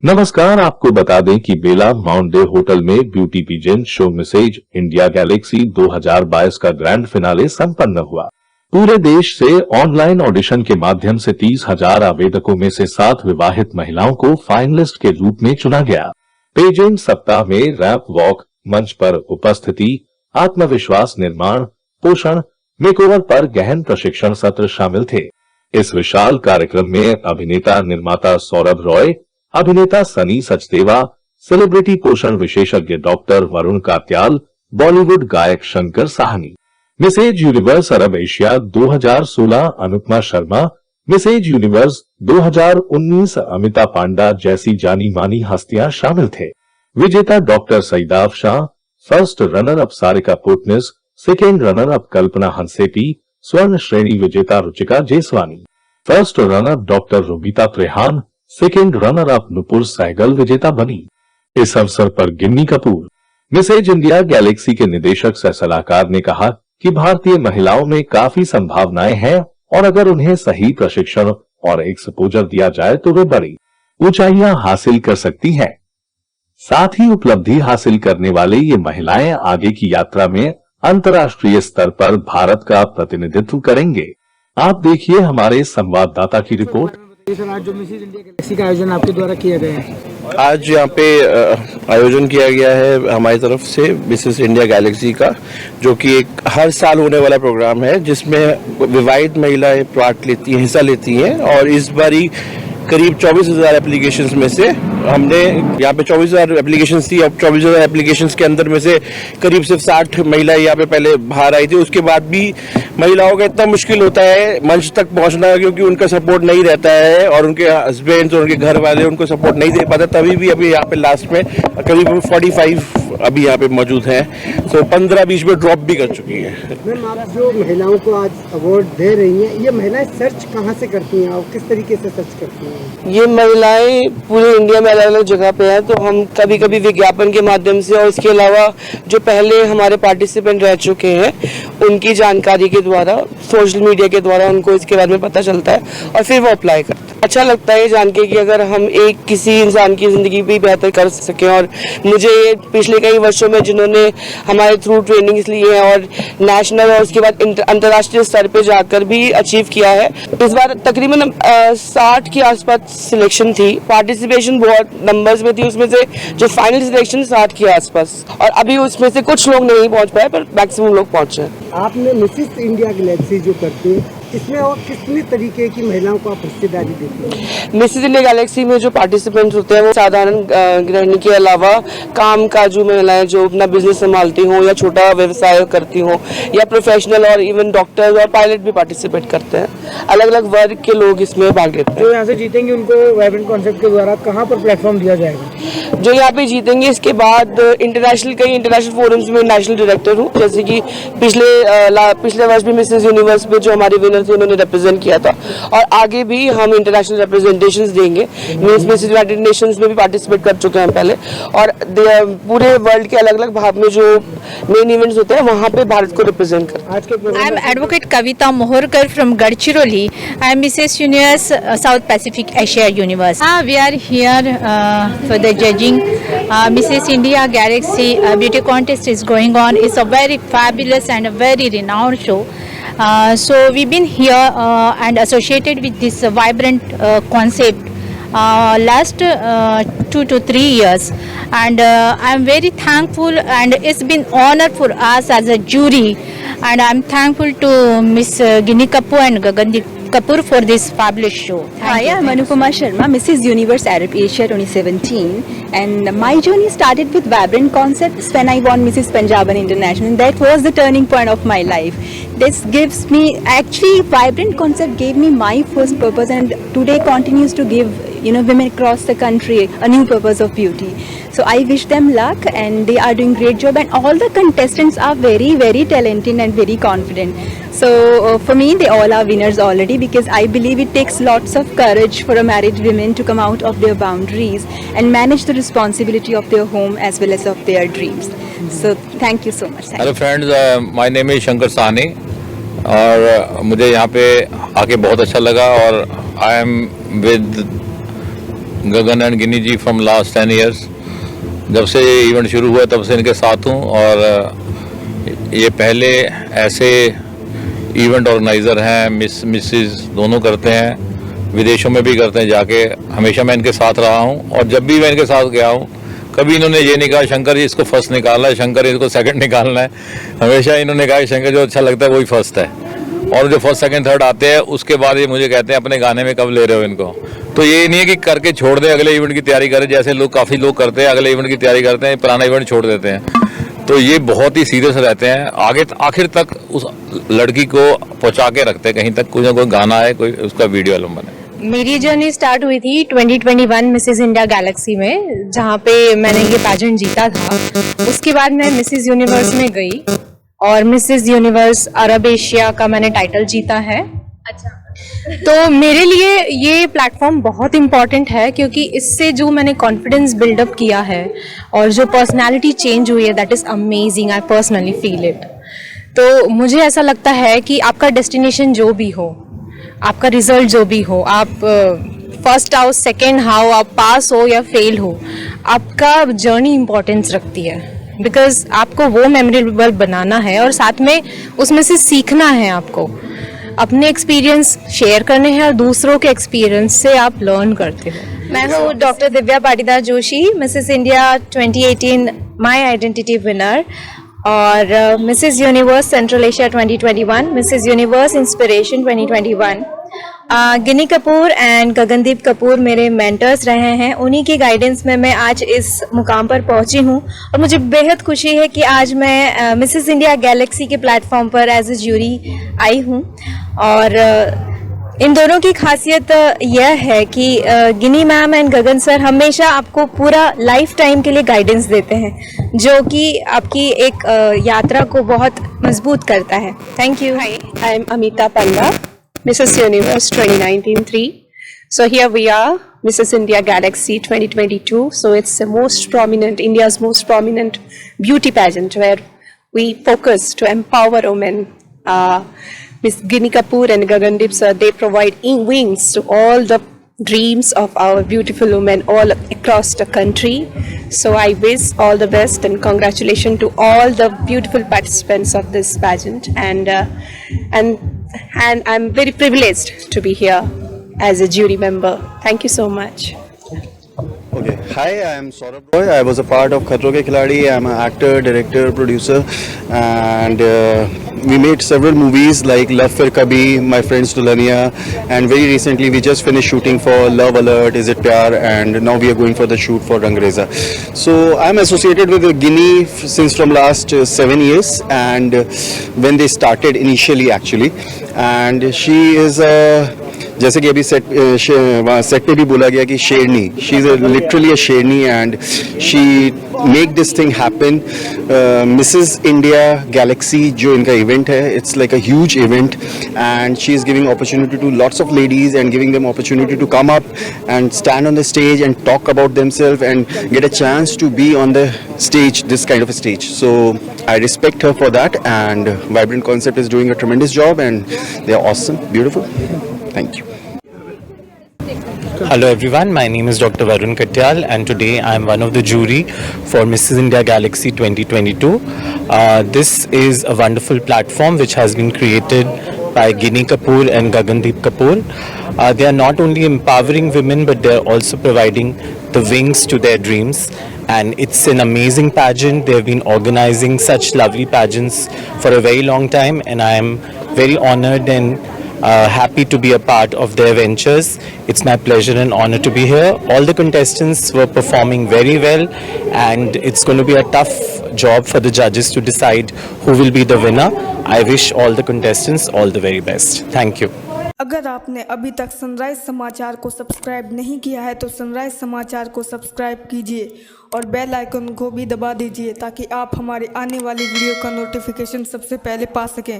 नमस्कार, आपको बता दें कि बेला माउंट डे होटल में beauty pageant show Mrs India Galaxy 2022 का ग्रैंड फिनाले संपन्न हुआ। पूरे देश से ऑनलाइन ऑडिशन के माध्यम से 30,000 आवेदकों में से 7 विवाहित महिलाओं को फाइनलिस्ट के रूप में चुना गया। पेजेंट सप्ताह में रैंप वॉक, मंच पर उपस्थिति, आत्मविश्वास निर्माण, पोषण, मेकओवर पर गहन प्रशिक्षण सत्र शामिल थे। इस विशाल कार्यक्रम में अभिनेता निर्माता सौरभ रॉय, अभिनेता सनी सचदेवा, सेलिब्रिटी पोषण विशेषज्ञ डॉक्टर वरुण कात्याल, बॉलीवुड गायक Shankar Sahni, Mrs Universe Arab Asia 2016 Anupama Sharma, Mrs Universe 2019 Amita Panda जैसी जानी मानी हस्तियां शामिल थे। विजेता doctor Saidaf Shah, first runner up Sarika Putnis, second runner up Kalpana Hansepi, स्वर्ण श्रेणी विजेता Ruchika Jeswani, first runner up doctor Rubita Trehan, second runner up Nupur Sehgal विजेता बनी। इस अवसर पर Ginni Kapoor, Mrs India Galaxy के निदेशक सह सलाहकार ने कहा कि भारतीय महिलाओं में काफी संभावनाएं हैं और अगर उन्हें सही प्रशिक्षण और एक्सपोजर दिया जाए तो वे बड़ी ऊंचाइयां हासिल कर सकती हैं। साथ ही उपलब्धि हासिल करने वाले ये महिलाएं आगे की यात्रा में अंतर्राष्ट्रीय स्तर पर भारत का प्रतिनिधित्व करेंगे। आप देखिए हमारे संवाददाता की रिपोर्ट। सर, आज जो मिसेज इंडिया गैलेक्सी का आयोजन आपके द्वारा किया गया है, आज यहाँ पे आयोजन किया गया है हमारी तरफ से मिसेस इंडिया गैलेक्सी का, जो कि एक हर साल होने वाला प्रोग्राम है जिसमें विवाहित महिलाएं पार्ट लेती हैं, हिस्सा लेती हैं। और इस बारी करीब 24,000 एप्लीकेशंस में से हमने यहाँ पे 24,000 एप्लीकेशंस थी। अब 24,000 एप्लीकेशंस के अंदर में से करीब सिर्फ 60 महिलाएं यहाँ पे पहले बाहर आई थी। उसके बाद भी महिलाओं का इतना मुश्किल होता है मंच तक पहुंचना, क्योंकि उनका सपोर्ट नहीं रहता है और उनके हस्बैंड और उनके घर वाले उनको सपोर्ट नहीं दे पाते। तभी भी अभी यहाँ पे लास्ट में करीब 45 अभी यहाँ पे मौजूद हैं, तो 15 बीच में ड्रॉप भी कर चुकी है। मैम, आप जो महिलाओं को आज अवार्ड दे रही हैं, ये महिलाएं सर्च कहाँ से करती हैं और किस तरीके से सर्च करती हैं? ये महिलाएं पूरे इंडिया में अलग अलग जगह पे हैं, तो हम कभी कभी विज्ञापन के माध्यम से और इसके अलावा जो पहले हमारे पार्टिसिपेंट रह चुके हैं उनकी जानकारी के द्वारा, सोशल मीडिया के द्वारा उनको इसके बारे में पता चलता है और फिर वो अप्लाई करते हैं। अच्छा लगता है जान के कि अगर हम एक किसी इंसान की जिंदगी भी बेहतर कर सकें। और मुझे पिछले कई वर्षों में जिन्होंने हमारे थ्रू ट्रेनिंग्स ली है और नेशनल और उसके बाद अंतर्राष्ट्रीय स्तर पे जाकर भी अचीव किया है। इस बार तकरीबन 60 के आसपास सिलेक्शन थी, पार्टिसिपेशन बहुत नंबर्स में थी, उसमें से जो फाइनल सिलेक्शन 60 के आसपास, और अभी उसमें से कुछ लोग नहीं पहुंच पाए पर मैक्सिमम लोग पहुंचे। आपने मिसेज इंडिया गैलेक्सी जो करती है, इसमें और कितने तरीके की महिलाओं को आप हिस्सेदारी देते हैं? मिसेज इंडिया गैलेक्सी में जो पार्टिसिपेंट्स होते हैं वो साधारण गृहिणी के अलावा काम काजू महिलाएं जो अपना बिजनेस संभालती हों या छोटा व्यवसाय करती हों या प्रोफेशनल और इवन डॉक्टर्स और पायलट भी पार्टिसिपेट करते हैं। अलग अलग वर्ग के लोग इसमें भाग लेते हैं। जो यहाँ से जीतेंगे उनको वाइब्रेंट कॉन्सेप्ट के द्वारा कहाँ पर प्लेटफॉर्म दिया जाएगा? जो यहाँ पे जीतेंगे इसके बाद कई इंटरनेशनल फोरम्स में नेशनल डायरेक्टर हूँ, जैसे कि पिछले वर्ष भी मिसेज यूनिवर्स में जो हमारे विनर थे उन्होंने रिप्रेजेंट किया था, और आगे भी हम इंटरनेशनल रिप्रेजेंटेशंस देंगे। मिसेज यूनाइटेड नेशंस में भी पार्टिसिपेट कर चुके हैं पहले, और पूरे वर्ल्ड के अलग अलग भाग में जो मेन इवेंट्स होते हैं वहाँ पे भारत को रिप्रेजेंट करते हैं। I am advocate Kavita Moharkar from Gadchiroli. I am Mrs Universe South Pacific Asia Universe. We are here for the judging Mrs. India Galaxy beauty contest is going on. It's a very fabulous and a very renowned show. So we've been here and associated with this vibrant concept last 2 to 3 years, and I'm very thankful, and it's been honor for us as a jury, and I'm thankful to Miss Ginny Kapoor and Gagandeep Kapoor for this fabulous show. Hi, I'm Anupama Sharma, Mrs. Universe Arab Asia 2017, and my journey started with Vibrant Concepts when I won Mrs. Punjaban International. That was the turning point of my life. This gives me, actually Vibrant Concept gave me my first purpose, and today continues to give women across the country a new purpose of beauty. So I wish them luck, and they are doing great job, and all the contestants are very, very talented and very confident. So for me, they all are winners already, because I believe it takes lots of courage for a married woman to come out of their boundaries and manage the responsibility of their home as well as of their dreams. So thank you so much. Hello friends, my name is Shankar Sahni, और मुझे यहाँ पे आके बहुत अच्छा लगा, और I am with Gagan and Gini ji from last 10 years। जब से ये इवेंट शुरू हुआ तब से इनके साथ हूँ, और ये पहले ऐसे इवेंट ऑर्गेनाइज़र हैं, मिसेस दोनों करते हैं, विदेशों में भी करते हैं जाके। हमेशा मैं इनके साथ रहा हूँ, और जब भी मैं इनके साथ गया हूँ कभी इन्होंने ये नहीं कहा शंकर जी इसको फर्स्ट निकालना है, शंकर इसको सेकंड निकालना है। हमेशा इन्होंने कहा कि शंकर जो अच्छा लगता है वही फर्स्ट है, और जो फर्स्ट सेकंड थर्ड आते हैं उसके बाद ये मुझे कहते हैं अपने गाने में कब ले रहे हो इनको। तो ये नहीं है कि करके छोड़ दें, अगले इवेंट की तैयारी करें, जैसे लोग काफ़ी लोग करते हैं, अगले इवेंट की तैयारी करते हैं, पुराना इवेंट छोड़ देते हैं। तो ये बहुत ही सीरियस रहते हैं, आगे आखिर तक उस लड़की को पहुंचा के रखते हैं, कहीं तक कोई ना कोई गाना है, कोई उसका वीडियो एल्बम बने। मेरी जर्नी स्टार्ट हुई थी 2021 मिसेस इंडिया गैलेक्सी में, जहाँ पे मैंने ये पैजेंट जीता था। उसके बाद मैं मिसेस यूनिवर्स में गई और मिसेस यूनिवर्स अरब एशिया का मैंने टाइटल जीता है। अच्छा। तो मेरे लिए ये प्लेटफॉर्म बहुत इम्पॉर्टेंट है, क्योंकि इससे जो मैंने कॉन्फिडेंस बिल्डअप किया है और जो पर्सनालिटी चेंज हुई है, that is amazing. I personally feel it. तो मुझे ऐसा लगता है कि आपका डेस्टिनेशन जो भी हो, आपका रिजल्ट जो भी हो, आप फर्स्ट आओ सेकेंड आओ, आप पास हो या फेल हो, आपका जर्नी इम्पोर्टेंस रखती है, बिकॉज आपको वो मेमोरेबल बनाना है और साथ में उसमें से सीखना है। आपको अपने एक्सपीरियंस शेयर करने हैं और दूसरों के एक्सपीरियंस से आप लर्न करते हो। मैं हूँ doctor Divya Patidar Joshi, Mrs India 2018 my identity winner, और Mrs Universe Central Asia 2021, Mrs Universe inspiration 2021। Ginni Kapoor and Gagandeep Kapoor मेरे मेंटर्स रहे हैं, उन्हीं के गाइडेंस में मैं आज इस मुकाम पर पहुंची हूं, और मुझे बेहद खुशी है कि आज मैं मिसेस इंडिया गैलेक्सी के प्लेटफॉर्म पर एज ए ज्यूरी आई हूं। और इन दोनों की खासियत यह है कि गिनी मैम एंड गगन सर हमेशा आपको पूरा लाइफ टाइम के लिए गाइडेंस देते हैं, जो कि आपकी एक यात्रा को बहुत मजबूत करता है। Thank you. Hi, I'm Amita Panda, Mrs. Universe 2019-3. So here we are, Mrs. India Galaxy 2022. So it's the most prominent, India's most prominent beauty pageant where we focus to empower women. Miss Ginny Kapoor and Gagandeep sir, they provide wings to all the dreams of our beautiful women all across the country. So I wish all the best and congratulations to all the beautiful participants of this pageant, and I'm very privileged to be here as a jury member. Thank you so much. Okay. Hi, I am Saurabh Roy. I was a part of Khatron Ke Khiladi. I am an actor, director, producer, and we made several movies like Love Fir Kabhi, My Friends Dulhania, and very recently we just finished shooting for Love Alert, Is It Pyar, and now we are going for the shoot for Rangreza. So I am associated with Ginny since from last 7 years, and when they started initially actually, and she is a जैसे कि अभी set पे भी बोला गया कि शेरनी, she is literally a शेरनी and she make this thing happen. Mrs India Galaxy जो इनका इवेंट है, it's like a huge event and she is giving opportunity to lots of ladies and giving them opportunity to come up and stand on the stage and talk about themselves and get a chance to be on the stage, this kind of a stage. So I respect her for that, and Vibrant Concept is doing a tremendous job and they are awesome, beautiful. Thank you. Hello everyone, my name is Dr. Varun Katyal and today I am one of the jury for Mrs. India Galaxy 2022. This is a wonderful platform which has been created by Ginny Kapoor and Gagandeep Kapoor. They are not only empowering women but they are also providing the wings to their dreams. And it's an amazing pageant. They have been organizing such lovely pageants for a very long time, and I am very honored and happy to be a part of their ventures. It's my pleasure and honor to be here. All the contestants were performing very well, and it's going to be a tough job for the judges to decide who will be the winner. I wish all the contestants all the very best. Thank you. अगर आपने अभी तक sunrise समाचार को subscribe नहीं किया है तो सनराइज समाचार को सब्सक्राइब कीजिए और बेल आइकन को भी दबा दीजिए ताकि आप हमारे आने वाली वीडियो का नोटिफिकेशन सबसे पहले पा सकें।